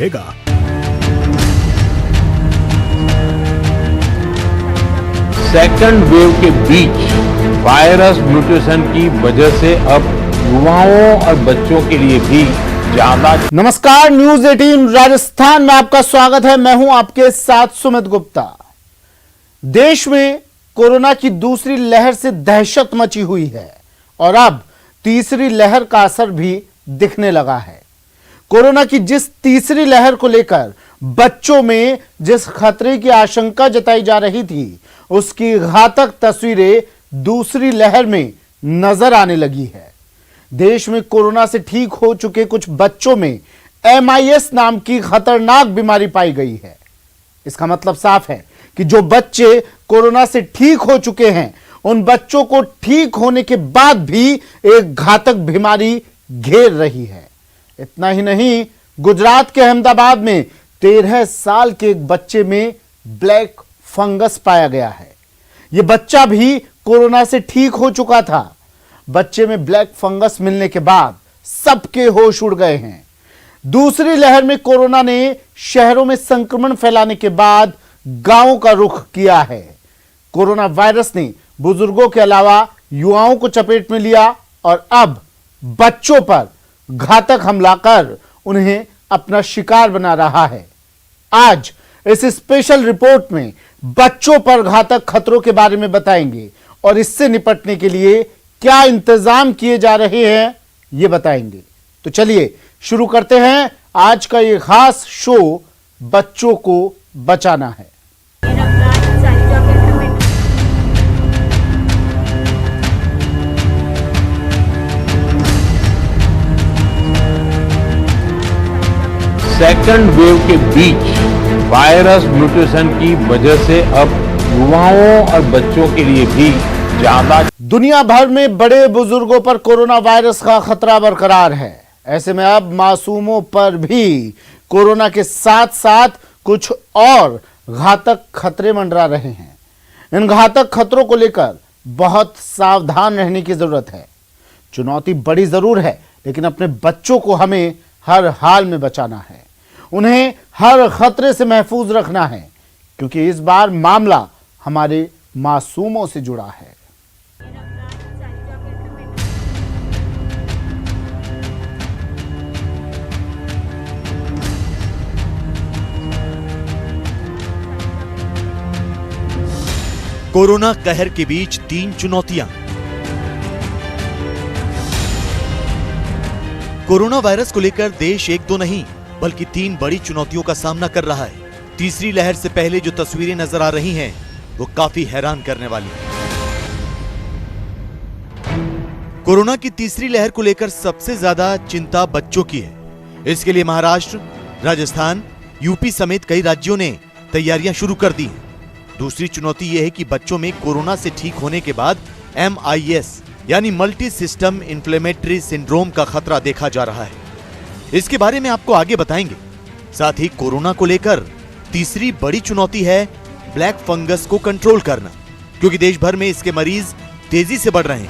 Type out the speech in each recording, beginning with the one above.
Second wave के बीच virus mutation की वजह से अब युवाओं और बच्चों के लिए भी ज्यादा। नमस्कार, न्यूज 18 राजस्थान में आपका स्वागत है। मैं हूं आपके साथ सुमित गुप्ता। देश में कोरोना की दूसरी लहर से दहशत मची हुई है और अब तीसरी लहर का असर भी दिखने लगा है। कोरोना की जिस तीसरी लहर को लेकर बच्चों में जिस खतरे की आशंका जताई जा रही थी, उसकी घातक तस्वीरें दूसरी लहर में नजर आने लगी है। देश में कोरोना से ठीक हो चुके कुछ बच्चों में MIS नाम की खतरनाक बीमारी पाई गई है। इसका मतलब साफ है कि जो बच्चे कोरोना से ठीक हो चुके हैं, उन बच्चों को ठीक होने के बाद भी एक घातक बीमारी घेर रही है। इतना ही नहीं, गुजरात के अहमदाबाद में 13 साल के एक बच्चे में ब्लैक फंगस पाया गया है। यह बच्चा भी कोरोना से ठीक हो चुका था। बच्चे में ब्लैक फंगस मिलने के बाद सबके होश उड़ गए हैं। दूसरी लहर में कोरोना ने शहरों में संक्रमण फैलाने के बाद गांवों का रुख किया है। कोरोना वायरस ने बुजुर्गों के अलावा युवाओं को चपेट में लिया और अब बच्चों पर घातक हमला कर उन्हें अपना शिकार बना रहा है। आज इस स्पेशल रिपोर्ट में बच्चों पर घातक खतरों के बारे में बताएंगे और इससे निपटने के लिए क्या इंतजाम किए जा रहे हैं, ये बताएंगे। तो चलिए शुरू करते हैं आज का ये खास शो, बच्चों को बचाना है। सेकंड वेव के बीच वायरस म्यूटेशन की वजह से अब युवाओं और बच्चों के लिए भी ज्यादा। दुनिया भर में बड़े बुजुर्गों पर कोरोना वायरस का खतरा बरकरार है। ऐसे में अब मासूमों पर भी कोरोना के साथ साथ कुछ और घातक खतरे मंडरा रहे हैं। इन घातक खतरों को लेकर बहुत सावधान रहने की जरूरत है। चुनौती बड़ी जरूर है, लेकिन अपने बच्चों को हमें हर हाल में बचाना है। उन्हें हर खतरे से महफूज रखना है, क्योंकि इस बार मामला हमारे मासूमों से जुड़ा है। कोरोना कहर के बीच 3 चुनौतियां। कोरोना वायरस को लेकर देश एक दो नहीं बल्कि 3 बड़ी चुनौतियों का सामना कर रहा है। तीसरी लहर से पहले जो तस्वीरें नजर आ रही हैं, वो काफी हैरान करने वाली हैं। कोरोना की तीसरी लहर को लेकर सबसे ज्यादा चिंता बच्चों की है। इसके लिए महाराष्ट्र, राजस्थान, यूपी समेत कई राज्यों ने तैयारियां शुरू कर दी हैं। दूसरी चुनौती यह है कि बच्चों में कोरोना से ठीक होने के बाद MIS यानी मल्टी सिस्टम इन्फ्लेमेटरी सिंड्रोम का खतरा देखा जा रहा है। इसके बारे में आपको आगे बताएंगे। साथ ही कोरोना को लेकर तीसरी बड़ी चुनौती है ब्लैक फंगस को कंट्रोल करना, क्योंकि देश भर में इसके मरीज तेजी से बढ़ रहे हैं।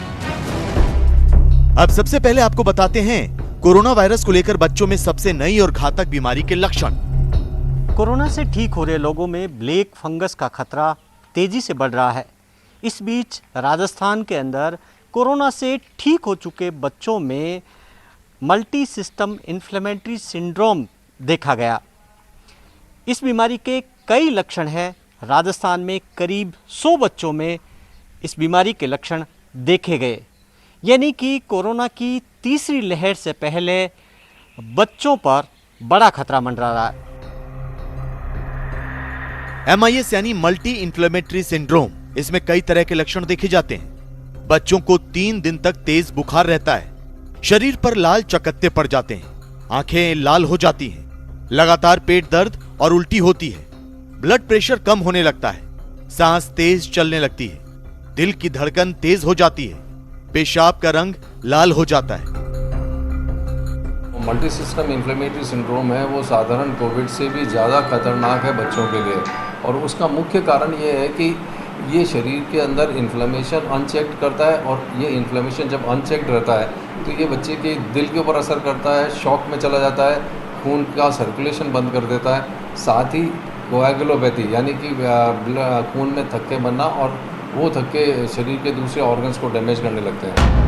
अब सबसे पहले आपको बताते हैं कोरोना वायरस को लेकर बच्चों में सबसे नई और घातक बीमारी के लक्षण। कोरोना से ठीक हो रहे लोगों में ब्लैक फंगस का खतरा तेजी से बढ़ रहा है। इस बीच राजस्थान के अंदर कोरोना से ठीक हो चुके बच्चों में मल्टी सिस्टम इन्फ्लेमेटरी सिंड्रोम देखा गया। इस बीमारी के कई लक्षण हैं। राजस्थान में करीब 100 बच्चों में इस बीमारी के लक्षण देखे गए, यानी कि कोरोना की तीसरी लहर से पहले बच्चों पर बड़ा खतरा मंडरा रहा है। MIS यानी मल्टी इन्फ्लेमेटरी सिंड्रोम, इसमें कई तरह के लक्षण देखे जाते हैं। बच्चों को 3 दिन तक तेज बुखार रहता है, शरीर पर लाल चकत्ते पड़ जाते हैं, आंखें लाल हो जाती हैं, लगातार पेट दर्द और उल्टी होती है, ब्लड प्रेशर कम होने लगता है, सांस तेज चलने लगती है, दिल की धड़कन तेज हो जाती है, पेशाब का रंग लाल हो जाता है। मल्टी सिस्टम इन्फ्लेमेटरी सिंड्रोम है, वो साधारण कोविड से भी ज़्यादा खतरनाक है बच्चों के लिए। और उसका मुख्य कारण ये है कि ये शरीर के अंदर इन्फ्लेमेशन अनचेक्ड करता है, और ये इन्फ्लेमेशन जब अनचेक्ड रहता है तो ये बच्चे के दिल के ऊपर असर करता है, शॉक में चला जाता है, खून का सर्कुलेशन बंद कर देता है, साथ ही कोएगुलोपैथी यानी कि खून में थक्के बनना, और वो थक्के शरीर के दूसरे ऑर्गन्स को डैमेज करने लगते हैं।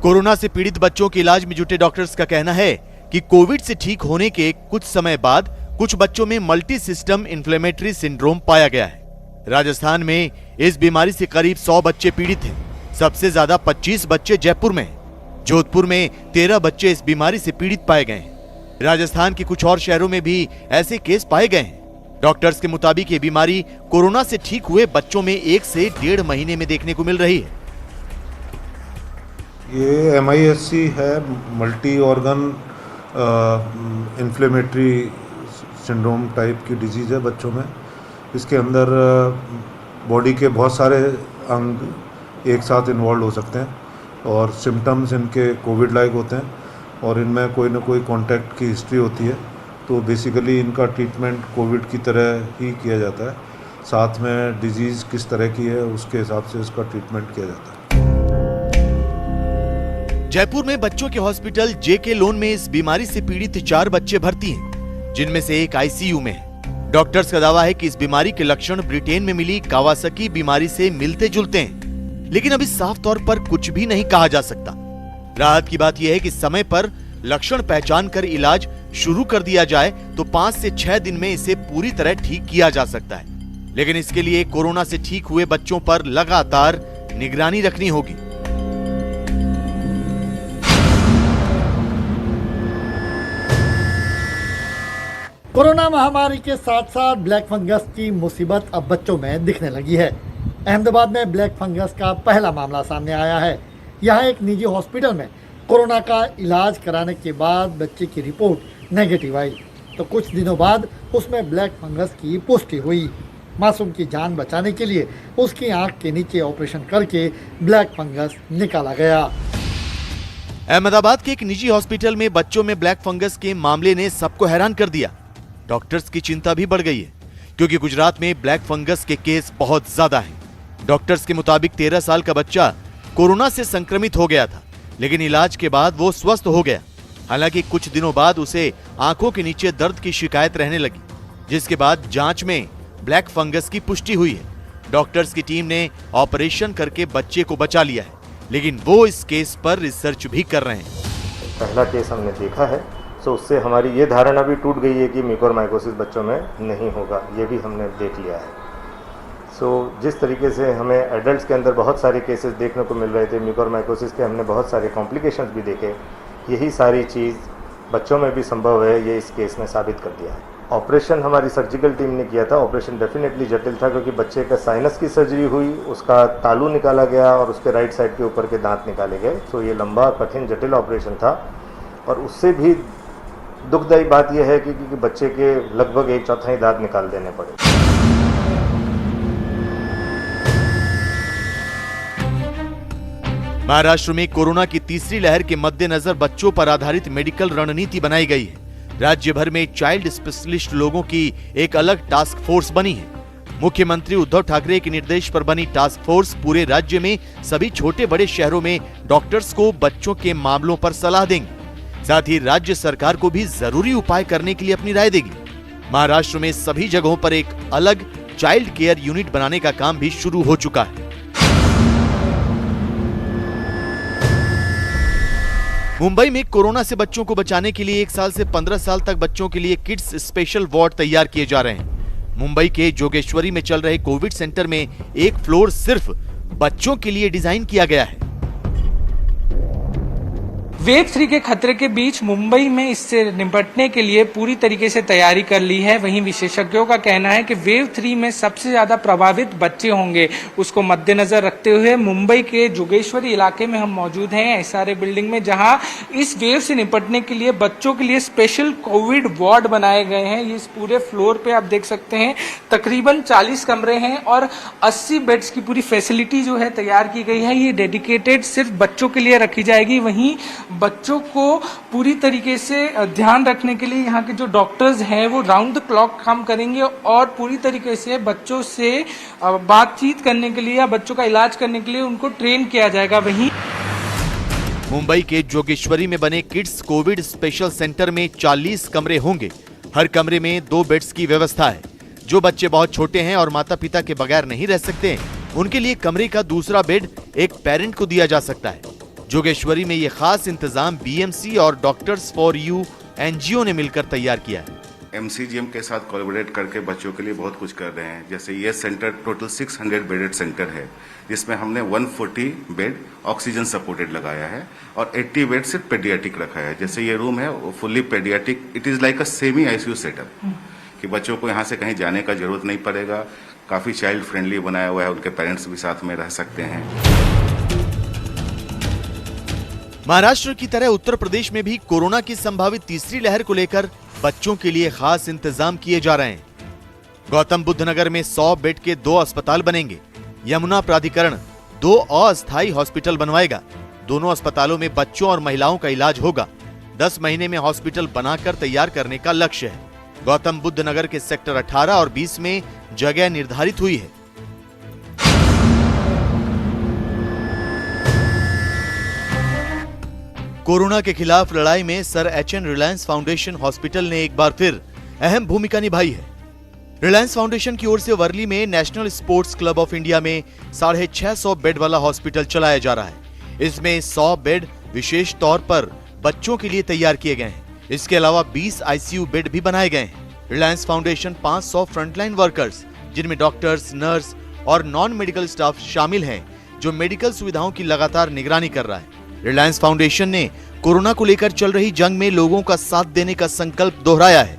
कोरोना से पीड़ित बच्चों के इलाज में जुटे डॉक्टर्स का कहना है कि कोविड से ठीक होने के कुछ समय बाद कुछ बच्चों में मल्टी सिस्टम इन्फ्लेमेटरी सिंड्रोम पाया गया है। राजस्थान में इस बीमारी से करीब 100 बच्चे पीड़ित हैं। सबसे ज्यादा 25 बच्चे जयपुर में हैं। जोधपुर में 13 बच्चे इस बीमारी से पीड़ित पाए गए हैं। राजस्थान के कुछ और शहरों में भी ऐसे केस पाए गए हैं। डॉक्टर्स के मुताबिक ये बीमारी कोरोना से ठीक हुए बच्चों में 1 से 1.5 महीने में देखने को मिल रही है। ये MIS-C है, multi organ inflammatory syndrome type की डिजीज़ है बच्चों में। इसके अंदर बॉडी के बहुत सारे अंग एक साथ इन्वॉल्व हो सकते हैं और सिम्टम्स इनके कोविड लाइक होते हैं, और इनमें कोई ना कोई कांटेक्ट की हिस्ट्री होती है। तो बेसिकली इनका ट्रीटमेंट कोविड की तरह ही किया जाता है, साथ में डिजीज़ किस तरह की है उसके हिसाब से इसका ट्रीटमेंट किया जाता है। जयपुर में बच्चों के हॉस्पिटल JK लोन में इस बीमारी से पीड़ित 4 बच्चे भर्ती हैं, जिनमें से एक ICU में है। डॉक्टर्स का दावा है कि इस बीमारी के लक्षण ब्रिटेन में मिली कावासाकी बीमारी से मिलते जुलते हैं, लेकिन अभी साफ तौर पर कुछ भी नहीं कहा जा सकता। राहत की बात यह है कि समय पर लक्षण पहचान कर इलाज शुरू कर दिया जाए तो 5 से 6 दिन में इसे पूरी तरह ठीक किया जा सकता है, लेकिन इसके लिए कोरोना से ठीक हुए बच्चों पर लगातार निगरानी रखनी होगी। कोरोना महामारी के साथ साथ ब्लैक फंगस की मुसीबत अब बच्चों में दिखने लगी है। अहमदाबाद में ब्लैक फंगस का पहला मामला सामने आया है। यहाँ एक निजी हॉस्पिटल में कोरोना का इलाज कराने के बाद बच्चे की रिपोर्ट नेगेटिव आई, तो कुछ दिनों बाद उसमें ब्लैक फंगस की पुष्टि हुई। मासूम की जान बचाने के लिए उसकी आंख के नीचे ऑपरेशन करके ब्लैक फंगस निकाला गया। अहमदाबाद के एक निजी हॉस्पिटल में बच्चों में ब्लैक फंगस के मामले ने सबको हैरान कर दिया। डॉक्टर्स की चिंता भी बढ़ गई है, क्योंकि गुजरात में ब्लैक फंगस के केस बहुत ज्यादा हैं। डॉक्टर्स के मुताबिक 13 साल का बच्चा कोरोना से संक्रमित हो गया था, लेकिन इलाज के बाद वो स्वस्थ हो गया। हालांकि कुछ दिनों बाद उसे आंखों के नीचे दर्द की शिकायत रहने लगी, जिसके बाद जांच में ब्लैक फंगस की पुष्टि हुई है। डॉक्टर्स की टीम ने ऑपरेशन करके बच्चे को बचा लिया है, लेकिन वो इस केस पर रिसर्च भी कर रहे हैं। पहला केस हमने देखा है, तो उससे हमारी ये धारणा भी टूट गई है कि म्यूकोरमाइकोसिस बच्चों में नहीं होगा, ये भी हमने देख लिया है। जिस तरीके से हमें एडल्ट्स के अंदर बहुत सारे केसेस देखने को मिल रहे थे म्यूकोरमाइकोसिस के, हमने बहुत सारे कॉम्प्लिकेशंस भी देखे। यही सारी चीज़ बच्चों में भी संभव है, ये इस केस ने साबित कर दिया है। ऑपरेशन हमारी सर्जिकल टीम ने किया था। ऑपरेशन डेफिनेटली जटिल था, क्योंकि बच्चे का साइनस की सर्जरी हुई, उसका तालू निकाला गया और उसके राइट साइड के ऊपर के दांत निकाले गए। ये लंबा, कठिन, जटिल ऑपरेशन था। और उससे भी दुखदायी बात यह है कि बच्चे के लगभग 1/4 दांत निकाल देने पड़े। महाराष्ट्र में कोरोना की तीसरी लहर के मद्देनजर बच्चों पर आधारित मेडिकल रणनीति बनाई गई है। राज्य भर में चाइल्ड स्पेशलिस्ट लोगों की एक अलग टास्क फोर्स बनी है। मुख्यमंत्री उद्धव ठाकरे के निर्देश पर बनी टास्क फोर्स पूरे राज्य में सभी छोटे बड़े शहरों में डॉक्टर्स को बच्चों के मामलों पर सलाह देंगे। साथ ही राज्य सरकार को भी जरूरी उपाय करने के लिए अपनी राय देगी। महाराष्ट्र में सभी जगहों पर एक अलग चाइल्ड केयर यूनिट बनाने का काम भी शुरू हो चुका है। मुंबई में कोरोना से बच्चों को बचाने के लिए 1 साल से 15 साल तक बच्चों के लिए किड्स स्पेशल वार्ड तैयार किए जा रहे हैं। मुंबई के जोगेश्वरी में चल रहे कोविड सेंटर में एक फ्लोर सिर्फ बच्चों के लिए डिजाइन किया गया है। वेव 3 के खतरे के बीच मुंबई में इससे निपटने के लिए पूरी तरीके से तैयारी कर ली है। वहीं विशेषज्ञों का कहना है कि वेव 3 में सबसे ज्यादा प्रभावित बच्चे होंगे। उसको मद्देनजर रखते हुए मुंबई के जोगेश्वरी इलाके में हम मौजूद हैं, SRA बिल्डिंग में, जहां इस वेव से निपटने के लिए बच्चों के लिए स्पेशल कोविड वार्ड बनाए गए हैं। इस पूरे फ्लोर पे आप देख सकते हैं तकरीबन 40 कमरे हैं और 80 बेड्स की पूरी फैसिलिटी जो है तैयार की गई है। ये डेडिकेटेड सिर्फ बच्चों के लिए रखी जाएगी। वहीं बच्चों को पूरी तरीके से ध्यान रखने के लिए यहाँ के जो डॉक्टर्स हैं वो राउंड द क्लॉक काम करेंगे और पूरी तरीके से बच्चों से बातचीत करने के लिए या बच्चों का इलाज करने के लिए उनको ट्रेन किया जाएगा। वहीं मुंबई के जोगेश्वरी में बने किड्स कोविड स्पेशल सेंटर में 40 कमरे होंगे। हर कमरे में 2 बेड्स की व्यवस्था है। जो बच्चे बहुत छोटे हैं और माता पिता के बगैर नहीं रह सकते, उनके लिए कमरे का दूसरा बेड एक पेरेंट को दिया जा सकता है। जोगेश्वरी में ये खास इंतजाम बीएमसी और डॉक्टर्स फॉर यू एनजीओ ने मिलकर तैयार किया है। MCGM के साथ कोलैबोरेट करके बच्चों के लिए बहुत कुछ कर रहे हैं। जैसे ये सेंटर टोटल 600 बेडेड सेंटर है, जिसमें हमने 140 बेड ऑक्सीजन सपोर्टेड लगाया है और 80 बेड सिर्फ पेडियाट्रिक रखा है। जैसे ये रूम है वो fully paediatric, it is like a semi ICU setup कि बच्चों को यहाँ से कहीं जाने का जरूरत नहीं पड़ेगा। काफ़ी चाइल्ड फ्रेंडली बनाया हुआ है, उनके पेरेंट्स भी साथ में रह सकते हैं। महाराष्ट्र की तरह उत्तर प्रदेश में भी कोरोना की संभावित तीसरी लहर को लेकर बच्चों के लिए खास इंतजाम किए जा रहे हैं। गौतम बुद्ध नगर में 100 बेड के 2 अस्पताल बनेंगे। यमुना प्राधिकरण 2 अस्थायी हॉस्पिटल बनवाएगा। दोनों अस्पतालों में बच्चों और महिलाओं का इलाज होगा। 10 महीने में हॉस्पिटल बनाकर तैयार करने का लक्ष्य है। गौतम बुद्ध नगर के सेक्टर 18 और 20 में जगह निर्धारित हुई है। कोरोना के खिलाफ लड़ाई में sir HN Reliance foundation hospital ने एक बार फिर अहम भूमिका निभाई है। रिलायंस फाउंडेशन की ओर से वर्ली में national sports club of India में 650 बेड वाला हॉस्पिटल चलाया जा रहा है। इसमें 100 बेड विशेष तौर पर बच्चों के लिए तैयार किए गए हैं। इसके अलावा 20 ICU बेड भी बनाए गए हैं। रिलायंस फाउंडेशन 500 फ्रंटलाइन वर्कर्स, जिनमें डॉक्टर्स, नर्स और नॉन मेडिकल स्टाफ शामिल हैं, जो मेडिकल सुविधाओं की लगातार निगरानी कर रहा है। रिलायंस फाउंडेशन ने कोरोना को लेकर चल रही जंग में लोगों का साथ देने का संकल्प दोहराया है।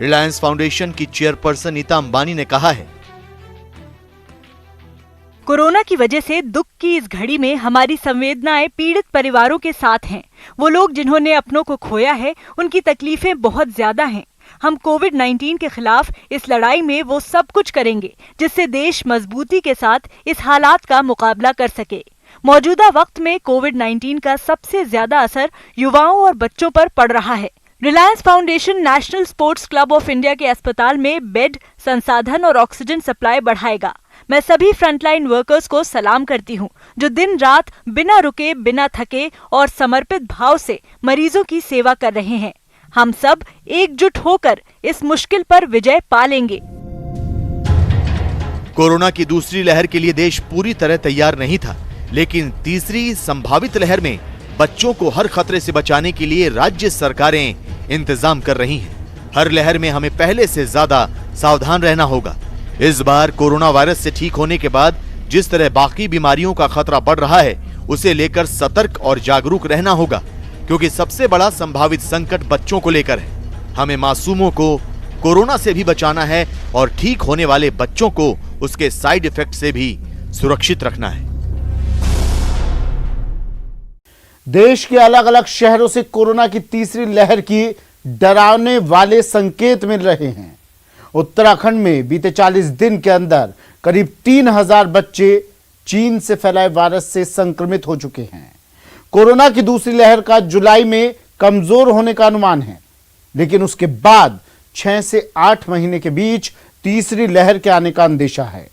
रिलायंस फाउंडेशन की चेयरपर्सन नीता अंबानी ने कहा है, कोरोना की वजह से दुख की इस घड़ी में हमारी संवेदनाएं पीड़ित परिवारों के साथ हैं। वो लोग जिन्होंने अपनों को खोया है, उनकी तकलीफें बहुत ज्यादा हैं। हम कोविड-19 के खिलाफ इस लड़ाई में वो सब कुछ करेंगे जिससे देश मजबूती के साथ इस हालात का मुकाबला कर सके। मौजूदा वक्त में कोविड-19 का सबसे ज्यादा असर युवाओं और बच्चों पर पड़ रहा है। Reliance foundation national sports club of India के अस्पताल में बेड, संसाधन और ऑक्सीजन सप्लाई बढ़ाएगा। मैं सभी फ्रंटलाइन वर्कर्स को सलाम करती हूं, जो दिन रात बिना रुके, बिना थके और समर्पित भाव से मरीजों की सेवा कर रहे हैं। हम सब एकजुट होकर इस मुश्किल पर विजय पा लेंगे। कोरोना की दूसरी लहर के लिए देश पूरी तरह तैयार नहीं था, लेकिन तीसरी संभावित लहर में बच्चों को हर खतरे से बचाने के लिए राज्य सरकारें इंतजाम कर रही हैं। हर लहर में हमें पहले से ज्यादा सावधान रहना होगा। इस बार कोरोना वायरस से ठीक होने के बाद जिस तरह बाकी बीमारियों का खतरा बढ़ रहा है, उसे लेकर सतर्क और जागरूक रहना होगा, क्योंकि सबसे बड़ा संभावित संकट बच्चों को लेकर है। हमें मासूमों को कोरोना से भी बचाना है और ठीक होने वाले बच्चों को उसके साइड इफेक्ट से भी सुरक्षित रखना है। देश के अलग अलग शहरों से कोरोना की तीसरी लहर की डरावने वाले संकेत मिल रहे हैं। उत्तराखंड में बीते 40 दिन के अंदर करीब 3000 बच्चे चीन से फैलाए वायरस से संक्रमित हो चुके हैं। कोरोना की दूसरी लहर का जुलाई में कमजोर होने का अनुमान है, लेकिन उसके बाद 6 से 8 महीने के बीच तीसरी लहर के आने का अंदेशा है।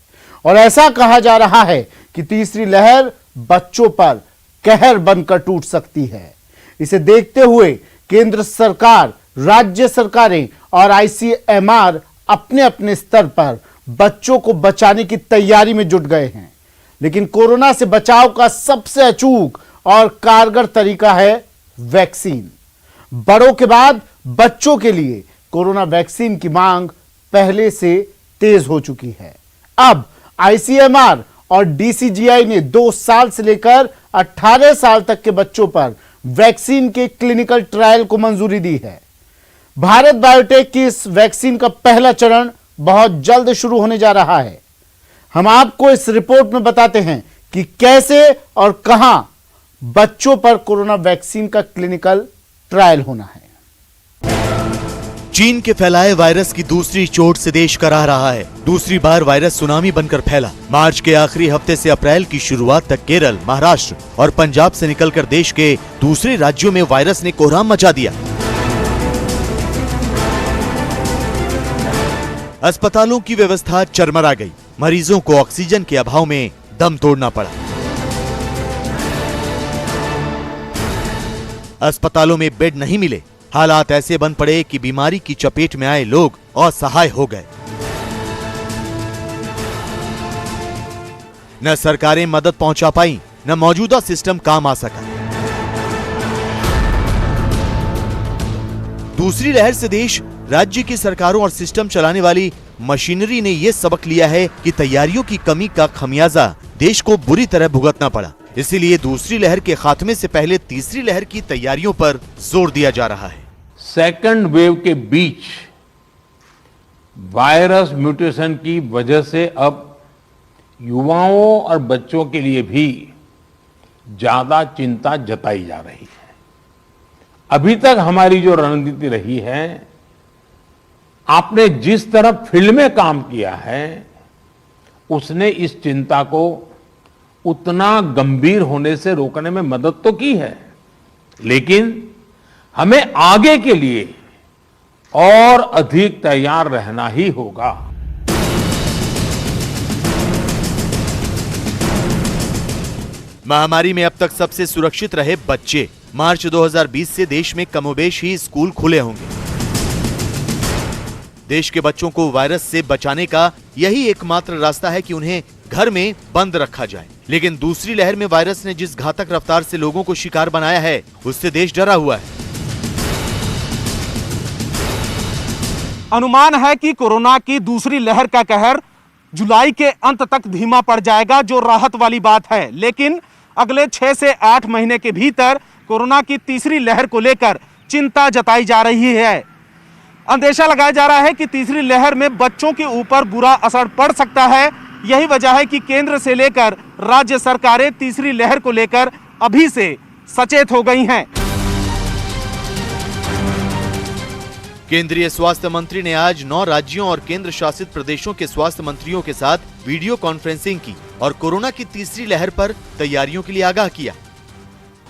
और ऐसा कहा जा रहा है कि तीसरी लहर बच्चों पर कहर बनकर टूट सकती है। इसे देखते हुए केंद्र सरकार, राज्य सरकारें और ICMR अपने अपने स्तर पर बच्चों को बचाने की तैयारी में जुट गए हैं। लेकिन कोरोना से बचाव का सबसे अचूक और कारगर तरीका है वैक्सीन। बड़ों के बाद बच्चों के लिए कोरोना वैक्सीन की मांग पहले से तेज हो चुकी है। अब ICMR और DCGI ने 2 साल से लेकर 18 साल तक के बच्चों पर वैक्सीन के क्लिनिकल ट्रायल को मंजूरी दी है। भारत बायोटेक की इस वैक्सीन का पहला चरण बहुत जल्द शुरू होने जा रहा है। हम आपको इस रिपोर्ट में बताते हैं कि कैसे और कहां बच्चों पर कोरोना वैक्सीन का क्लिनिकल ट्रायल होना है। चीन के फैलाए वायरस की दूसरी चोट से देश कराह रहा है। दूसरी बार वायरस सुनामी बनकर फैला। मार्च के आखिरी हफ्ते से अप्रैल की शुरुआत तक केरल, महाराष्ट्र और पंजाब से निकलकर देश के दूसरे राज्यों में वायरस ने कोहराम मचा दिया। अस्पतालों की व्यवस्था चरमरा गई। मरीजों को ऑक्सीजन के अभाव में दम तोड़ना पड़ा। अस्पतालों में बेड नहीं मिले, हालात ऐसे बन पड़े कि बीमारी की चपेट में आए लोग असहाय हो गए। न सरकारें मदद पहुंचा पाई, न मौजूदा सिस्टम काम आ सका। दूसरी लहर से देश, राज्य की सरकारों और सिस्टम चलाने वाली मशीनरी ने यह सबक लिया है कि तैयारियों की कमी का खमियाजा देश को बुरी तरह भुगतना पड़ा। इसीलिए दूसरी लहर के खात्मे से पहले तीसरी लहर की तैयारियों पर जोर दिया जा रहा है। सेकंड वेव के बीच वायरस म्यूटेशन की वजह से अब युवाओं और बच्चों के लिए भी ज्यादा चिंता जताई जा रही है। अभी तक हमारी जो रणनीति रही है, आपने जिस तरह फील्ड में काम किया है, उसने इस चिंता को उतना गंभीर होने से रोकने में मदद तो की है, लेकिन हमें आगे के लिए और अधिक तैयार रहना ही होगा। महामारी में अब तक सबसे सुरक्षित रहे बच्चे। मार्च 2020 से देश में कमोबेश ही स्कूल खुले होंगे। देश के बच्चों को वायरस से बचाने का यही एकमात्र रास्ता है कि उन्हें घर में बंद रखा जाए। लेकिन दूसरी लहर में वायरस ने जिस घातक रफ्तार से लोगों को शिकार बनाया है, उससे देश डरा हुआ है। अनुमान है कि कोरोना की दूसरी लहर का कहर जुलाई के अंत तक धीमा पड़ जाएगा, जो राहत वाली बात है। लेकिन अगले 6 से 8 महीने के भीतर कोरोना की तीसरी लहर को लेकर चिंता जताई जा रही है। अंदेशा लगाया जा रहा है कि तीसरी लहर में बच्चों के ऊपर बुरा असर पड़ सकता है। यही वजह है कि केंद्र से लेकर राज्य सरकारें तीसरी लहर को लेकर अभी से सचेत हो गई हैं। केंद्रीय स्वास्थ्य मंत्री ने आज 9 राज्यों और केंद्र शासित प्रदेशों के स्वास्थ्य मंत्रियों के साथ वीडियो कॉन्फ्रेंसिंग की और कोरोना की तीसरी लहर पर तैयारियों के लिए आगाह किया।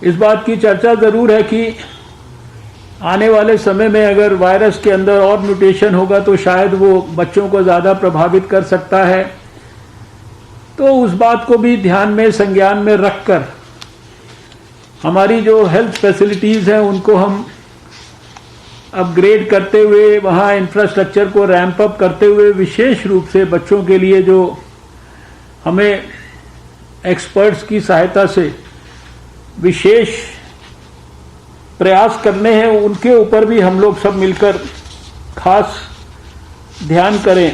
इस बात की चर्चा जरूर है कि आने वाले समय में अगर वायरस के अंदर और म्यूटेशन होगा तो शायद वो बच्चों को ज्यादा प्रभावित कर सकता है। तो उस बात को भी ध्यान में, संज्ञान में रखकर हमारी जो हेल्थ फैसिलिटीज हैं उनको हम अपग्रेड करते हुए, वहाँ इंफ्रास्ट्रक्चर को रैंप अप करते हुए, विशेष रूप से बच्चों के लिए जो हमें एक्सपर्ट्स की सहायता से विशेष प्रयास करने हैं, उनके ऊपर भी हम लोग सब मिलकर खास ध्यान करें।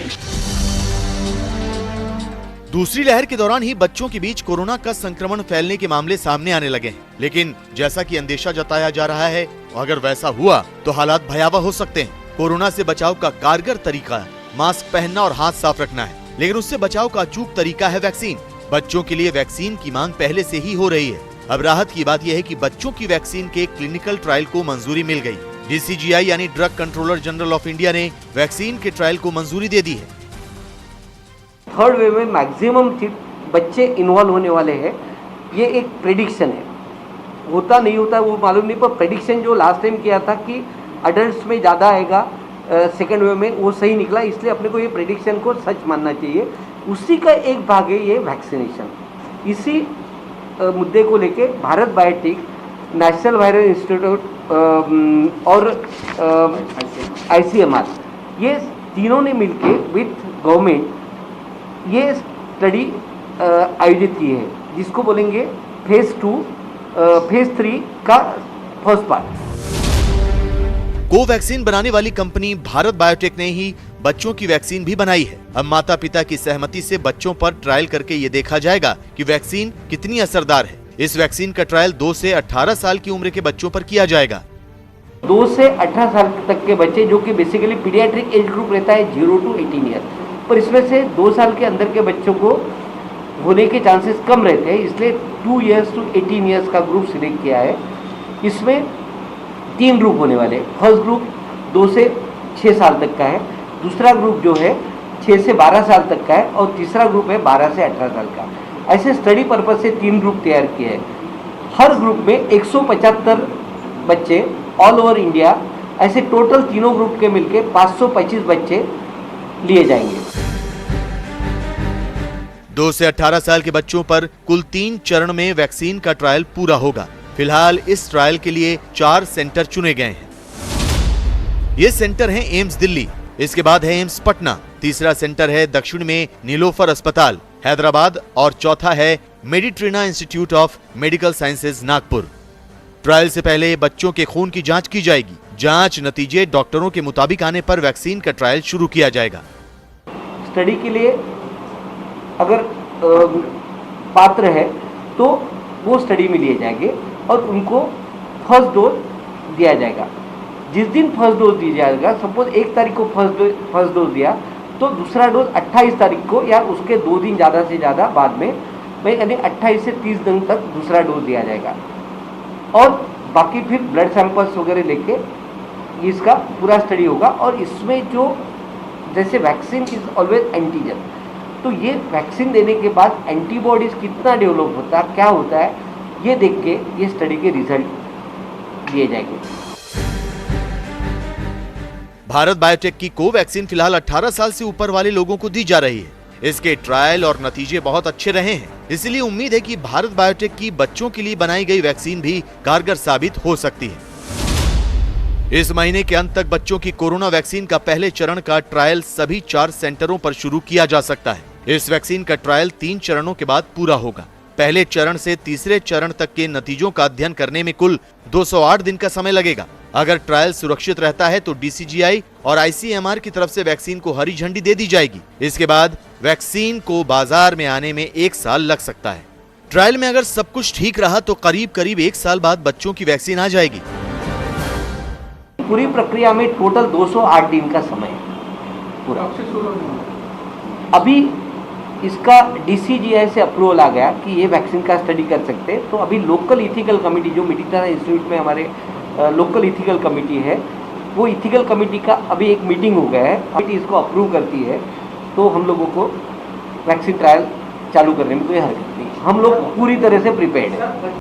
दूसरी लहर के दौरान ही बच्चों के बीच कोरोना का संक्रमण फैलने के मामले सामने आने लगे हैं। लेकिन जैसा कि अंदेशा जताया जा रहा है, अगर वैसा हुआ तो हालात भयावह हो सकते हैं। कोरोना से बचाव का कारगर तरीका मास्क पहनना और हाथ साफ रखना है, लेकिन उससे बचाव का अचूक तरीका है वैक्सीन। बच्चों के लिए वैक्सीन की मांग पहले से ही हो रही है। अब राहत की बात यह है कि बच्चों की वैक्सीन के क्लिनिकल ट्रायल को मंजूरी मिल गई। DCGI यानी drug controller general of India ने वैक्सीन के ट्रायल को मंजूरी दे दी है। थर्ड वेव में मैक्सिमम बच्चे इन्वॉल्व होने वाले हैं, ये एक प्रेडिक्शन है। होता नहीं होता वो मालूम नहीं, पर प्रेडिक्शन जो लास्ट टाइम किया था कि अडल्ट्स में ज़्यादा आएगा सेकेंड वेव में, वो सही निकला। इसलिए अपने को ये प्रेडिक्शन को सच मानना चाहिए। उसी का एक भाग है ये वैक्सीनेशन। इसी मुद्दे को लेके Bharat biotech, national viral institute और ICMR, ये तीनों ने मिलके विथ गवर्नमेंट ये स्टडी आयोजित की है, जिसको बोलेंगे फेज 2 फेज 3 का फर्स्ट पार्ट। कोवैक्सीन बनाने वाली कंपनी भारत बायोटेक ने ही बच्चों की वैक्सीन भी बनाई है। अब माता पिता की सहमति से बच्चों पर ट्रायल करके ये देखा जाएगा कि वैक्सीन कितनी असरदार है। इस वैक्सीन का ट्रायल 2 से 18 साल की उम्र के बच्चों पर किया जाएगा। 2 से 18 साल तक के बच्चे, जो कि बेसिकली पीडियाट्रिक एज ग्रुप रहता है 0 to 18 ईयर, पर इसमें से 2 साल के अंदर के बच्चों को होने के चांसेस कम रहते हैं, इसलिए 2 years to 18 years का ग्रुप सिलेक्ट किया है। इसमें 3 ग्रुप होने वाले। फर्स्ट ग्रुप 2 से 6 साल तक का है, दूसरा ग्रुप जो है 6 से 12 साल तक का है, और तीसरा ग्रुप है 12 से 18 साल का। ऐसे स्टडी पर्पज से 3 ग्रुप तैयार किए हैं। हर ग्रुप में 175 बच्चे ऑल ओवर इंडिया, ऐसे टोटल तीनों ग्रुप के मिलके 525 बच्चे लिए जाएंगे। 2 से 18 साल के बच्चों पर कुल 3 चरण में वैक्सीन का ट्रायल पूरा होगा। फिलहाल इस ट्रायल के लिए 4 सेंटर चुने गए हैं। ये सेंटर हैं एम्स दिल्ली, इसके बाद है एम्स पटना, तीसरा सेंटर है दक्षिण में नीलोफर अस्पताल हैदराबाद और चौथा है Meditrina institute of medical sciences Nagpur. Trial से पहले बच्चों के खून की जांच की जाएगी। जांच नतीजे डॉक्टरों के मुताबिक आने पर वैक्सीन का ट्रायल शुरू किया जाएगा। स्टडी के लिए अगर पात्र है तो वो स्टडी में लिए जाएंगे और उनको फर्स्ट डोज दिया जाएगा। जिस दिन फर्स्ट डोज दी जाएगा, सपोज 1 तारीख को फर्स्ट डोज दिया तो दूसरा डोज 28 तारीख को या उसके 2 दिन ज़्यादा से ज़्यादा बाद में यानी 28 से 30 दिन तक दूसरा डोज दिया जाएगा। और बाकी फिर ब्लड सैंपल्स वगैरह लेके इसका पूरा स्टडी होगा। और इसमें जो जैसे वैक्सीन इज ऑलवेज एंटीजन, तो ये वैक्सीन देने के बाद एंटीबॉडीज कितना डेवलप होता है, क्या होता है, ये देख के ये स्टडी के रिजल्ट दिए जाएंगे। भारत बायोटेक की कोवैक्सीन फिलहाल 18 साल से ऊपर वाले लोगों को दी जा रही है। इसके ट्रायल और नतीजे बहुत अच्छे रहे हैं, इसलिए उम्मीद है कि भारत बायोटेक की बच्चों के लिए बनाई गई वैक्सीन भी कारगर साबित हो सकती है। इस महीने के अंत तक बच्चों की कोरोना वैक्सीन का पहले चरण का ट्रायल सभी 4 सेंटरों पर शुरू किया जा सकता है। इस वैक्सीन का ट्रायल 3 चरणों के बाद पूरा होगा। पहले चरण से तीसरे चरण तक के नतीजों का अध्ययन करने में कुल 208 दिन का समय लगेगा। अगर ट्रायल सुरक्षित रहता है तो डीसीजीआई और आईसीएमआर की तरफ से वैक्सीन को हरी झंडी दे दी जाएगी। इसके बाद वैक्सीन को बाजार में आने में 1 साल लग सकता है। ट्रायल में अगर सब कुछ ठीक रहा तो करीब 1 साल बाद बच्चों की वैक्सीन आ जाएगी। पूरी प्रक्रिया में टोटल 208 दिन का समय है पूरा। अभी इसका डीसीजीआई से अप्रूवल आ गया कि ये वैक्सीन का स्टडी कर सकते हैं। तो अभी लोकल इथिकल कमेटी जो मेडिट्रीना इंस्टीट्यूट में हमारे लोकल इथिकल कमेटी है, वो इथिकल कमेटी का अभी एक मीटिंग हो गया है। कमेटी इसको अप्रूव करती है तो हम लोगों को वैक्सीन ट्रायल चालू करने में कोई हरकत नहीं। हम लोग पूरी तरह से प्रिपेयर्ड है।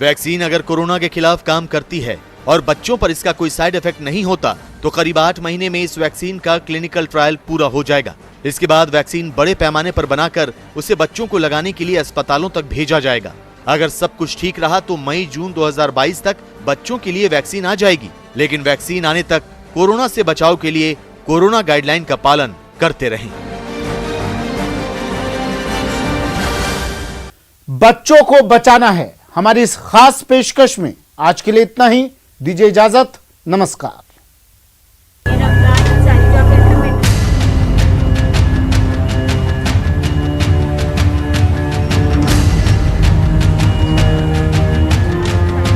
वैक्सीन अगर कोरोना के खिलाफ काम करती है और बच्चों पर इसका कोई साइड इफेक्ट नहीं होता तो करीब 8 महीने में इस वैक्सीन का क्लिनिकल ट्रायल पूरा हो जाएगा। इसके बाद वैक्सीन बड़े पैमाने पर बनाकर उसे बच्चों को लगाने के लिए अस्पतालों तक भेजा जाएगा। अगर सब कुछ ठीक रहा तो मई-जून 2022 तक बच्चों के लिए वैक्सीन आ जाएगी। लेकिन वैक्सीन आने तक कोरोना से बचाव के लिए कोरोना गाइडलाइन का पालन करते रहें। बच्चों को बचाना है हमारी इस खास पेशकश में। आज के लिए इतना ही, दीजिए इजाजत, नमस्कार।